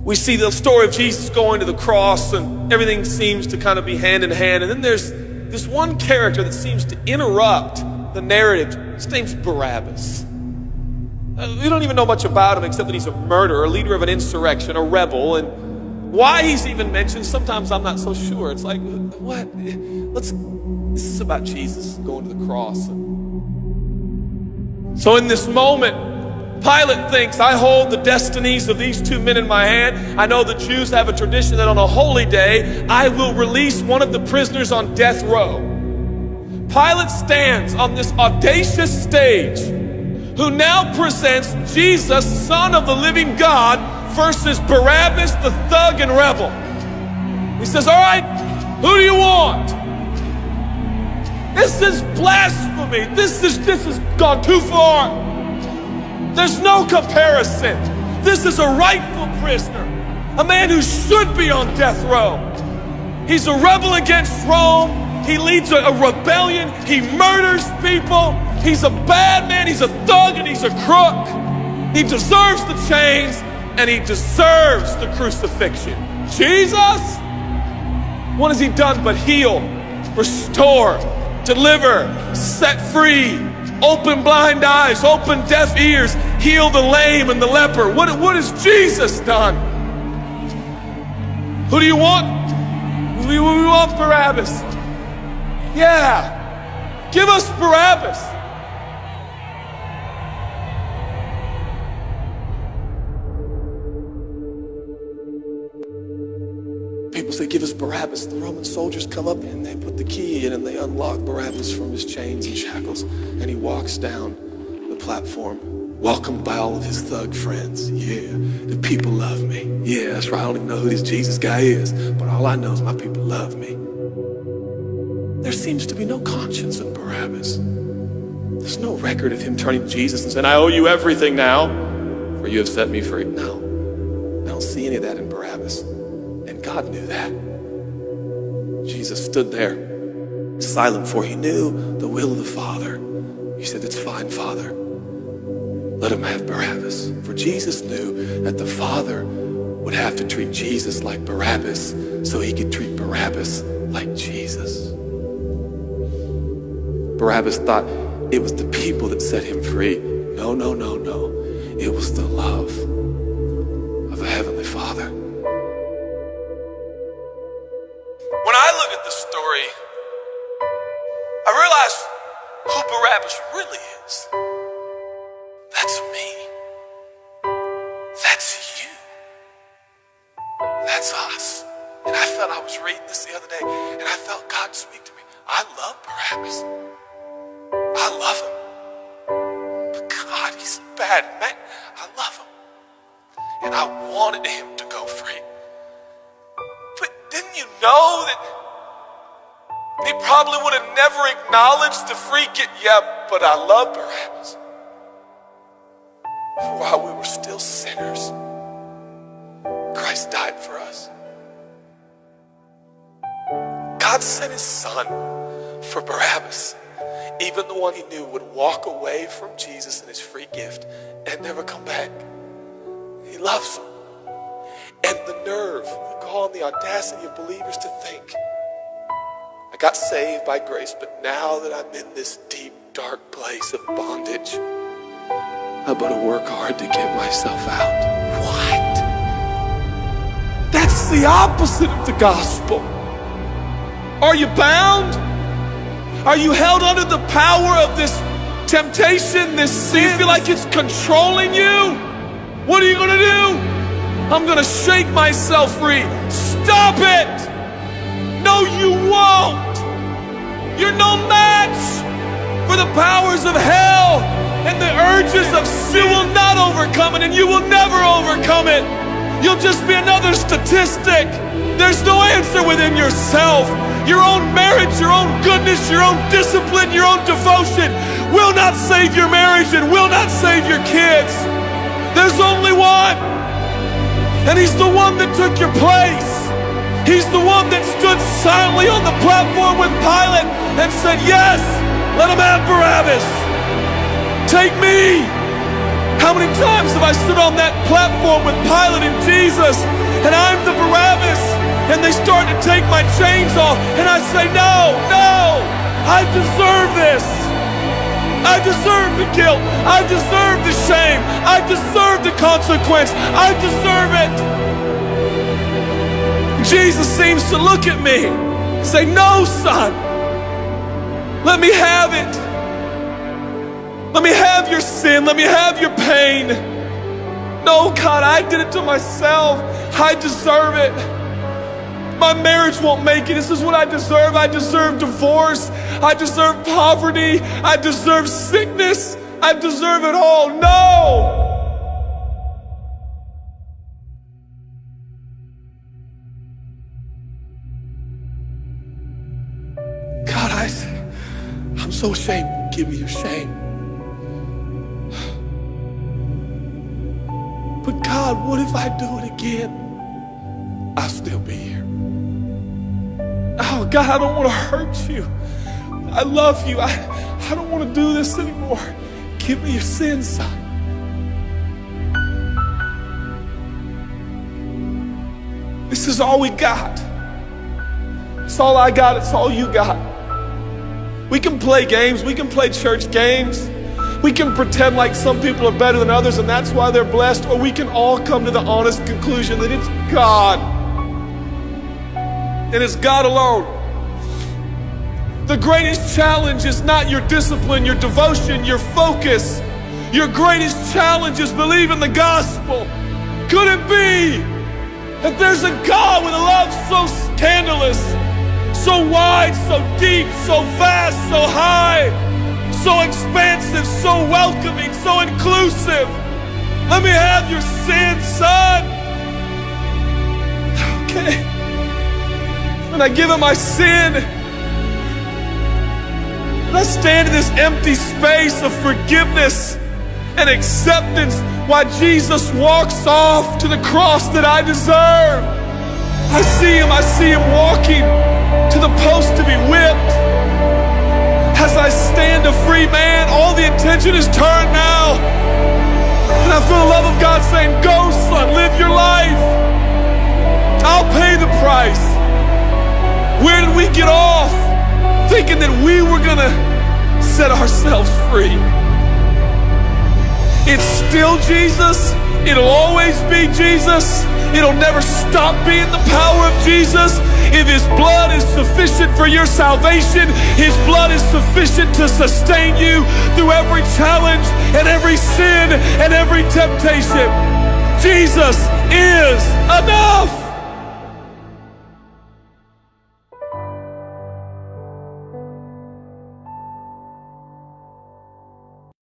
We see the story of Jesus going to the cross, and everything seems to kind of be hand in hand. And then there's this one character that seems to interrupt the narrative. His name's Barabbas. We don't even know much about him except that he's a murderer, a leader of an insurrection, a rebel. And why he's even mentioned, sometimes I'm not so sure. It's like, what? This is about Jesus going to the cross. So in this moment, Pilate thinks, I hold the destinies of these two men in my hand. I know the Jews have a tradition that on a holy day, I will release one of the prisoners on death row. Pilate stands on this audacious stage, who now presents Jesus, Son of the living God, versus Barabbas, the thug and rebel. He says, all right, who do you want? This is blasphemy. This has gone too far. There's no comparison. This is a rightful prisoner, a man who should be on death row. He's a rebel against Rome. He leads a rebellion. He murders people. He's a bad man. He's a thug and he's a crook. He deserves the chains and he deserves the crucifixion. Jesus, what has he done but heal, restore, deliver, set free, open blind eyes, open deaf ears, heal the lame and the leper? What has Jesus done? Who do you want? We want Barabbas. Yeah, give us Barabbas. People say, give us Barabbas. The Roman soldiers come up and they put the key in and they unlock Barabbas from his chains and shackles. And he walks down the platform, welcomed by all of his thug friends. Yeah, the people love me. Yeah, that's right. I don't even know who this Jesus guy is, but all I know is my people love me. There seems to be no conscience in Barabbas. There's no record of him turning to Jesus and saying, I owe you everything now, for you have set me free. No, I don't see any of that in Barabbas. And God knew that. Jesus stood there, silent, for he knew the will of the Father. He said, it's fine, Father. Let him have Barabbas. For Jesus knew that the Father would have to treat Jesus like Barabbas so he could treat Barabbas like Jesus. Barabbas thought it was the people that set him free. No, no, no, no. It was the love of a heavenly Father. When I look at this story, I realize who Barabbas really is. That's me. That's you. That's us. And I felt, I was reading this the other day, and I felt God speak to me. I love Barabbas. I love him. But God, he's a bad man. I love him. And I wanted him to go free. But didn't you know that he probably would have never acknowledged the free gift? Yeah, but I love Barabbas. For while we were still sinners, Christ died for us. God sent his son for Barabbas, even the one he knew would walk away from Jesus and his free gift and never come back. He loves him. And the nerve, the gall, and the audacity of believers to think, I got saved by grace, but now that I'm in this deep, dark place of bondage, I better work hard to get myself out. What? That's the opposite of the gospel. Are you bound? Are you held under the power of this temptation, this sin? You feel like it's controlling you? What are you going to do? I'm going to shake myself free. Stop it! No, you won't. You're no match for the powers of hell and the urges of sin. You will not overcome it, and you will never overcome it. You'll just be another statistic. There's no answer within yourself. Your own merit, your own goodness, your own discipline, your own devotion will not save your marriage and will not save your kids. There's only one. And he's the one that took your place. He's the one that stood silently on the platform with Pilate and said, yes, let him have Barabbas. Take me. How many times have I stood on that platform with Pilate and Jesus, and I'm the Barabbas, and they start to take my chains off, and I say, no, no, I deserve this. I deserve the guilt. I deserve the shame. I deserve the consequence. I deserve it. Jesus seems to look at me and say, no, son, let me have it. Let me have your sin. Let me have your pain. No, God, I did it to myself. I deserve it. My marriage won't make it. This is what I deserve. I deserve divorce. I deserve poverty. I deserve sickness. I deserve it all. No! God, I'm so ashamed. Give me your shame. But God, what if I do it again? I'll still be here. Oh, God, I don't want to hurt you. I love you. I don't want to do this anymore. Give me your sins, son. This is all we got. It's all I got. It's all you got. We can play games. We can play church games. We can pretend like some people are better than others and that's why they're blessed, or we can all come to the honest conclusion that it's God. And it's God alone. The greatest challenge is not your discipline, your devotion, your focus. Your greatest challenge is believing the gospel. Could it be that there's a God with a love so scandalous, so wide, so deep, so vast, so high, so expansive, so welcoming, so inclusive? Let me have your sin, son. Okay. And I give him my sin, and I stand in this empty space of forgiveness and acceptance while Jesus walks off to the cross that I deserve. I see him walking to the post to be whipped. As I stand a free man, all the attention is turned now. And I feel the love of God saying, go, son, live your life. I'll pay the price. Where did we get off thinking that we were gonna set ourselves free? It's still Jesus. It'll always be Jesus. It'll never stop being the power of Jesus. If his blood is sufficient for your salvation, his blood is sufficient to sustain you through every challenge and every sin and every temptation. Jesus is enough.